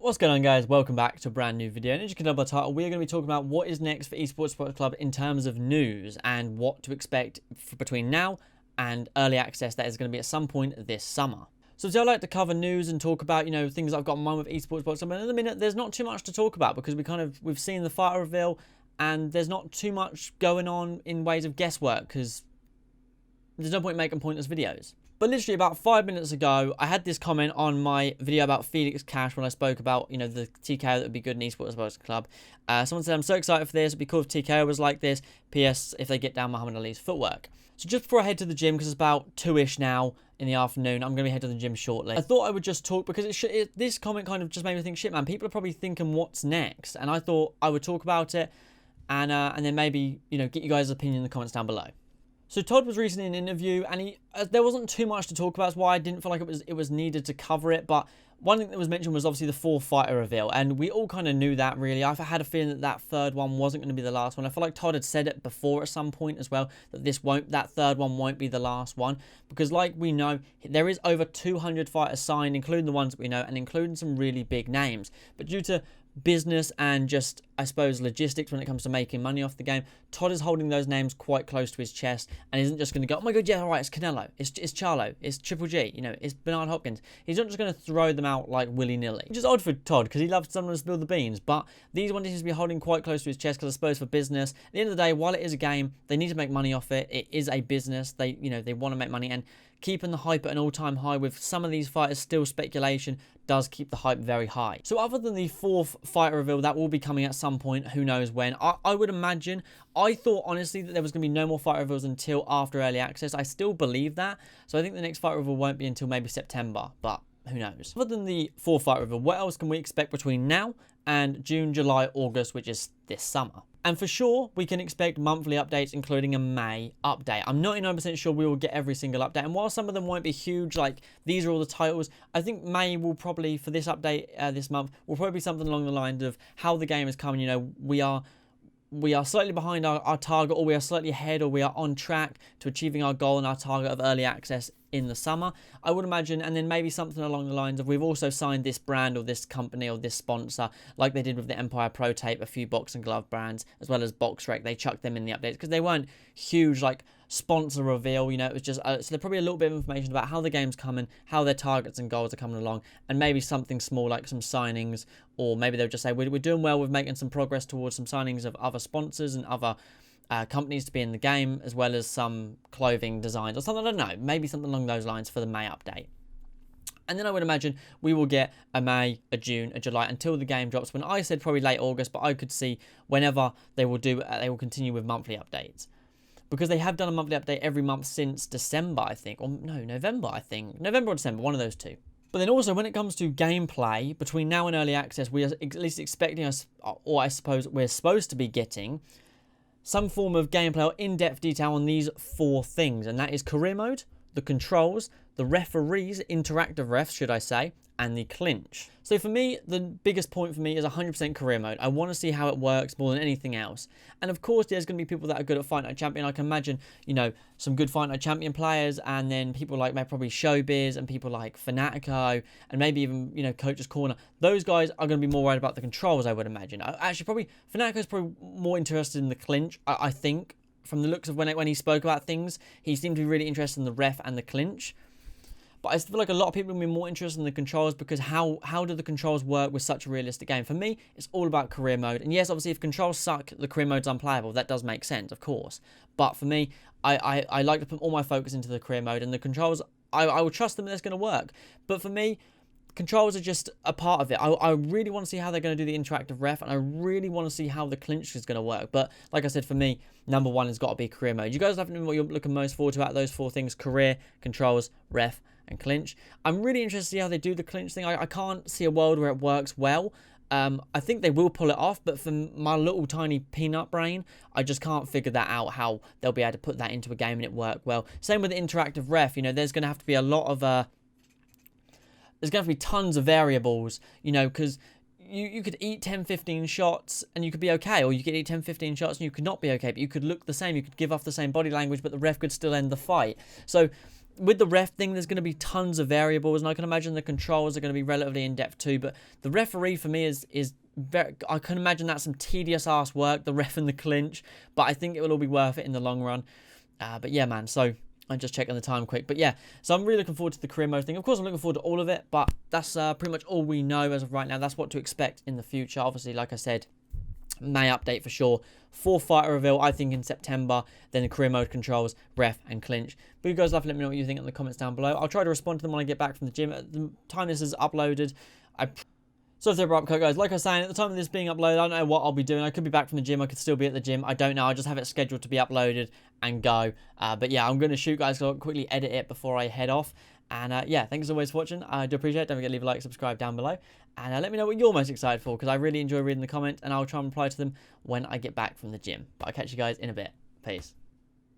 What's going on, guys? Welcome back to a brand new video. And as you can tell by the title, we are going to be talking about what is next for ESports Club in terms of news and what to expect between now and early access that is going to be at some point this summer. So today I like to cover news and talk about, things I've got in mind with ESports Club. But in a minute, there's not too much to talk about because we've seen the fighter reveal and there's not too much going on in ways of guesswork because there's no point making pointless videos. But literally about 5 minutes ago, I had this comment on my video about Felix Cash when I spoke about, the TKO that would be good in Esports Club. Someone said, I'm so excited for this. It'd be cool if TKO was like this. PS, if they get down Muhammad Ali's footwork. So just before I head to the gym, because it's about 2-ish now in the afternoon, I'm going to be heading to the gym shortly. I thought I would just talk because this comment kind of just made me think, shit, man, people are probably thinking what's next. And I thought I would talk about it and then maybe, get you guys' opinion in the comments down below. So Todd was recently in an interview, and there wasn't too much to talk about. That's why I didn't feel like it was needed to cover it. But one thing that was mentioned was obviously the 4th fighter reveal, and we all kind of knew that, really. I had a feeling that third one wasn't going to be the last one. I feel like Todd had said it before at some point as well, that that third one won't be the last one, because like we know, there is over 200 fighters signed, including the ones that we know, and including some really big names. But due to business and just, I suppose, logistics when it comes to making money off the game, Todd is holding those names quite close to his chest and isn't just going to go, oh my god, yeah, all right, it's Canelo, it's Charlo, it's Triple G, it's Bernard Hopkins. He's not just going to throw them out like willy-nilly, which is odd for Todd because he loves someone to spill the beans, but these ones he seems to be holding quite close to his chest because I suppose for business, at the end of the day, while it is a game, they need to make money off it. It is a business. They want to make money, and keeping the hype at an all-time high with some of these fighters still speculation does keep the hype very high. So other than the 4th fighter reveal that will be coming at some point, who knows when, I would imagine, I thought honestly that there was going to be no more fighter reveals until after early access. I still believe that, so I think the next fighter reveal won't be until maybe September, but who knows. Other than the 4th fighter reveal, what else can we expect between now and June, July, August, which is this summer? And for sure, we can expect monthly updates, including a May update. I'm 99% sure we will get every single update. And while some of them won't be huge, like these are all the titles, I think May will probably, for this update this month, will probably be something along the lines of how the game is coming. We are slightly behind our target, or we are slightly ahead, or we are on track to achieving our goal and our target of early access in the summer, I would imagine. And then maybe something along the lines of, we've also signed this brand or this company or this sponsor, like they did with the Empire Pro Tape, a few box and glove brands, as well as BoxRec. They chucked them in the updates because they weren't huge, like sponsor reveal, it was just, so there's probably a little bit of information about how the game's coming, how their targets and goals are coming along, and maybe something small like some signings, or maybe they'll just say, we're doing well with making some progress towards some signings of other sponsors and other companies to be in the game, as well as some clothing designs or something. I don't know, maybe something along those lines for the May update. And then I would imagine we will get a May, a June, a July until the game drops. When I said probably late August, but I could see whenever they will continue with monthly updates, because they have done a monthly update every month since December, I think, or no, November, I think, November or December, one of those two. But then also, when it comes to gameplay, between now and early access, we are at least expecting us, or I suppose we're supposed to be getting some form of gameplay or in-depth detail on these 4 things, and that is career mode, the controls, the referees, interactive refs, should I say, and the clinch. So for me, the biggest point for me is 100% career mode. I want to see how it works more than anything else. And of course, there's going to be people that are good at Fight Night Champion. I can imagine, some good Fight Night Champion players, and then people like maybe probably Showbiz and people like Fanatico, and maybe even, Coach's Corner. Those guys are going to be more worried about the controls, I would imagine. Actually, probably Fanatico's probably more interested in the clinch, I think. From the looks of when he spoke about things, he seemed to be really interested in the ref and the clinch. But I feel like a lot of people will be more interested in the controls, because how do the controls work with such a realistic game? For me, it's all about career mode. And yes, obviously, if controls suck, the career mode's unplayable. That does make sense, of course. But for me, I like to put all my focus into the career mode. And the controls, I will trust them that it's going to work. But for me, controls are just a part of it. I really want to see how they're going to do the interactive ref, and I really want to see how the clinch is going to work. But like I said, for me, number 1 has got to be career mode. You guys have to know what you're looking most forward to out of those 4 things: career, controls, ref, and clinch. I'm really interested to see how they do the clinch thing. I can't see a world where it works well. I think they will pull it off, but for my little tiny peanut brain, I just can't figure that out, how they'll be able to put that into a game and it work well. Same with the interactive ref. There's going to have to be a lot of there's going to be tons of variables, because you could eat 10-15 shots and you could be okay, or you could eat 10-15 shots and you could not be okay, but you could look the same, you could give off the same body language, but the ref could still end the fight. So with the ref thing, there's going to be tons of variables, and I can imagine the controls are going to be relatively in-depth too, but the referee for me is very, I can imagine that's some tedious ass work, the ref and the clinch, but I think it will all be worth it in the long run. But yeah, man, so I'm just checking the time quick. But yeah, so I'm really looking forward to the career mode thing. Of course, I'm looking forward to all of it, but that's pretty much all we know as of right now. That's what to expect in the future. Obviously, like I said, May update for sure. 4 fighter reveal, I think, in September. Then the career mode controls, ref, and clinch. But you guys have to let me know what you think in the comments down below. I'll try to respond to them when I get back from the gym. At the time this is uploaded, so if they're upcut, guys, like I was saying, at the time of this being uploaded, I don't know what I'll be doing. I could be back from the gym. I could still be at the gym. I don't know. I just have it scheduled to be uploaded and go. But yeah, I'm going to shoot, guys. So I'll quickly edit it before I head off. And yeah, thanks as always for watching. I do appreciate it. Don't forget to leave a like, subscribe down below. And let me know what you're most excited for, because I really enjoy reading the comments, and I'll try and reply to them when I get back from the gym. But I'll catch you guys in a bit. Peace.